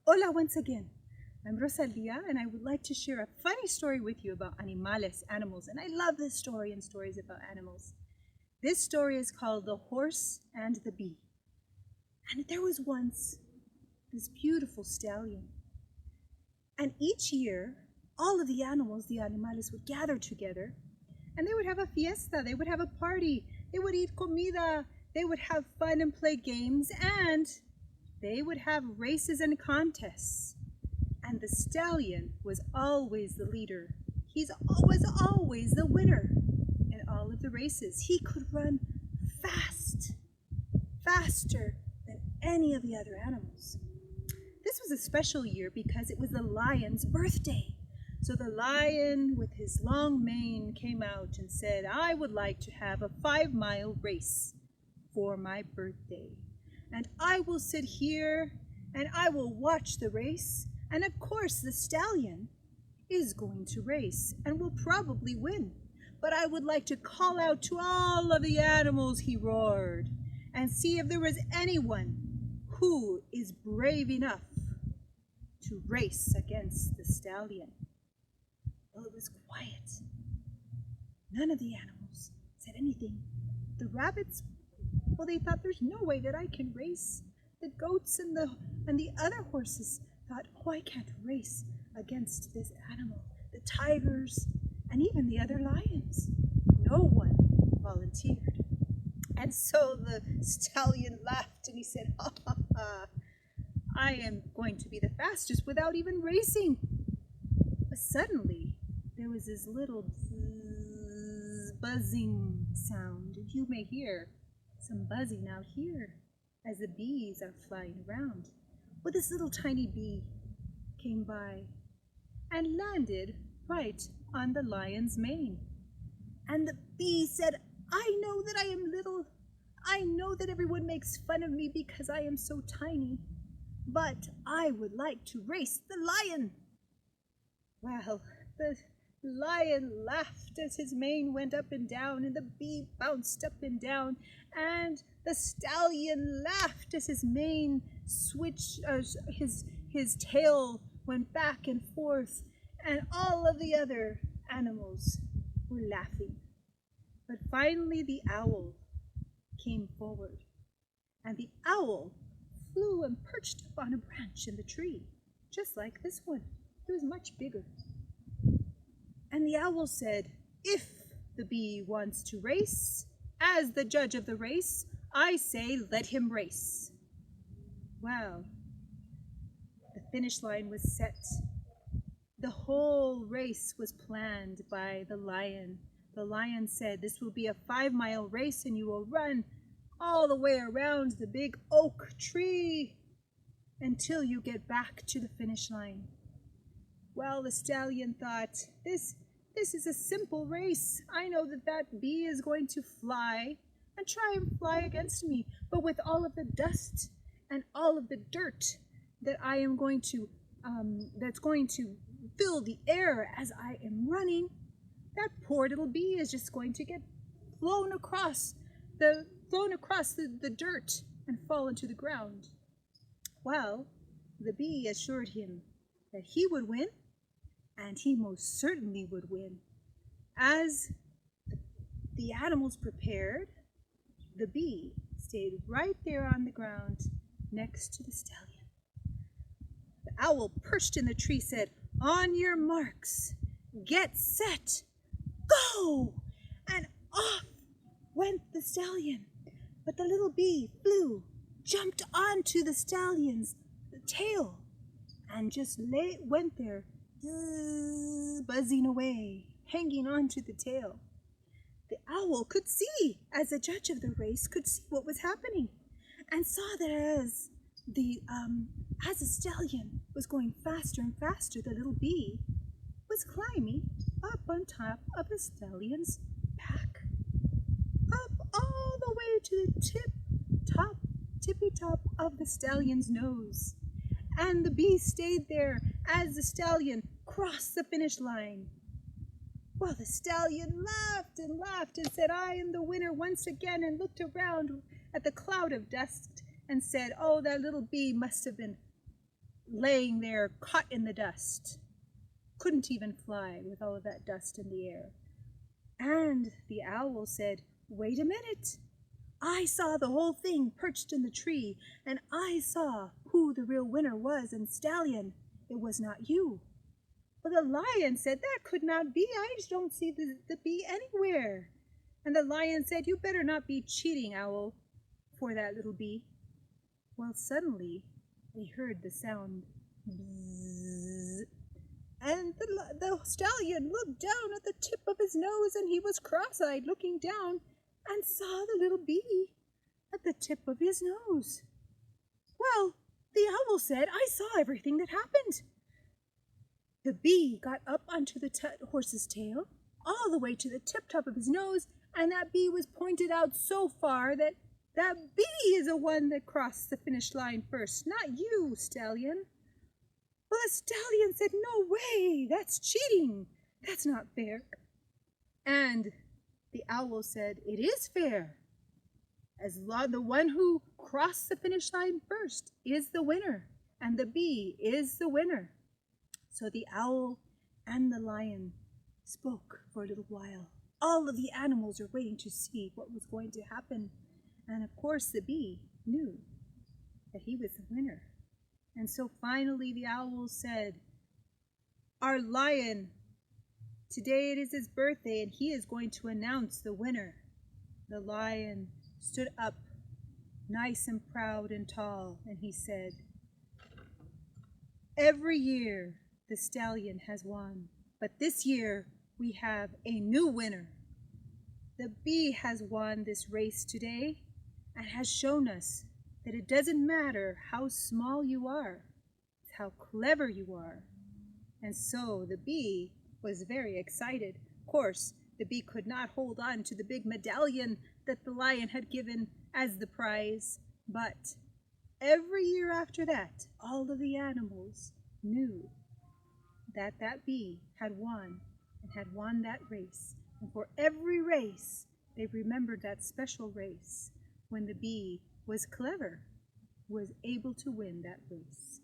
Hola once again. I'm Rosalia, and I would like to share a funny story with you about animals. And I love this story and stories about animals. This story is called The Horse and the Bee. And there was once this beautiful stallion. And each year, all of the animales, would gather together, and they would have a fiesta, they would have a party, they would eat comida, they would have fun and play games, and they would have races and contests. And the stallion was always the leader. Was always the winner in all of the races. He could run fast, faster than any of the other animals. This was a special year because it was the lion's birthday. So the lion with his long mane came out and said, I would like to have a 5-mile race for my birthday. And I will sit here and I will watch the race. And of course, the stallion is going to race and will probably win. But I would like to call out to all of the animals, he roared, and see if there was anyone who is brave enough to race against the stallion. Well, it was quiet. None of the animals said anything. The rabbits, well, they thought there's no way that I can race. The goats and the other horses thought, oh, I can't race against this animal. The tigers and even the other lions. No one volunteered. And so the stallion laughed and he said, ha ha ha, I am going to be the fastest without even racing. But suddenly there was this little buzzing sound, and you may hear some buzzing out here as the bees are flying around. Well, this little tiny bee came by and landed right on the lion's mane. And the bee said, I know that I am little. I know that everyone makes fun of me because I am so tiny. But I would like to race the lion. Well, the lion laughed as his mane went up and down, and the bee bounced up and down, and the stallion laughed as his mane switched, his tail went back and forth, and all of the other animals were laughing. But finally the owl came forward, and the owl flew and perched up on a branch in the tree, just like this one. It was much bigger. And the owl said, if the bee wants to race, as the judge of the race, I say let him race. Well, the finish line was set. The whole race was planned by the lion. The lion said, this will be a 5-mile race and you will run all the way around the big oak tree until you get back to the finish line. Well, the stallion thought, this is a simple race. I know that bee is going to fly and try and fly against me, but with all of the dust and all of the dirt that I am going to, that's going to fill the air as I am running, that poor little bee is just going to get flown across the dirt and fall into the ground. Well, the bee assured him that he would win, and he most certainly would win. As the animals prepared, the bee stayed right there on the ground next to the stallion. The owl perched in the tree said, on your marks, get set, go! And off went the stallion. But the little bee flew, jumped onto the stallion's tail, and just went there, buzzing away, hanging onto the tail. The owl could see, as the judge of the race, could see what was happening, and saw that as the stallion was going faster and faster, the little bee was climbing up on top of the stallion's back, up all the way to the tippy top of the stallion's nose. And the bee stayed there as the stallion crossed the finish line. Well, the stallion laughed and said, I am the winner once again, and looked around at the cloud of dust and said, oh, that little bee must have been laying there caught in the dust. Couldn't even fly with all of that dust in the air. And the owl said, "Wait a minute. I saw the whole thing perched in the tree, and I saw who the real winner was, and Stallion, it was not you." But the lion said, "That could not be. I just don't see the bee anywhere." And the lion said, "You better not be cheating, owl, for that little bee." Well, suddenly they heard the sound bzzz, and the stallion looked down at the tip of his nose, and he was cross-eyed looking down and saw the little bee at the tip of his nose. Well, the owl said, "I saw everything that happened." The bee got up onto the horse's tail, all the way to the tip-top of his nose, and that bee was pointed out so far that bee is the one that crossed the finish line first, not you, Stallion. Well, the Stallion said, "No way, that's cheating. That's not fair." And the owl said, "It is fair. The one who crossed the finish line first is the winner, and the bee is the winner." So the owl and the lion spoke for a little while. All of the animals were waiting to see what was going to happen. And of course the bee knew that he was the winner. And so finally the owl said, "Our lion, today it is his birthday, and he is going to announce the winner." The lion stood up, nice and proud and tall, and he said, "Every year the stallion has won, but this year we have a new winner. The bee has won this race today and has shown us that it doesn't matter how small you are, it's how clever you are." And so the bee was very excited. Of course, the bee could not hold on to the big medallion that the lion had given as the prize, but every year after that, all of the animals knew that that bee had won and had won that race. And for every race, they remembered that special race when the bee was clever, was able to win that race.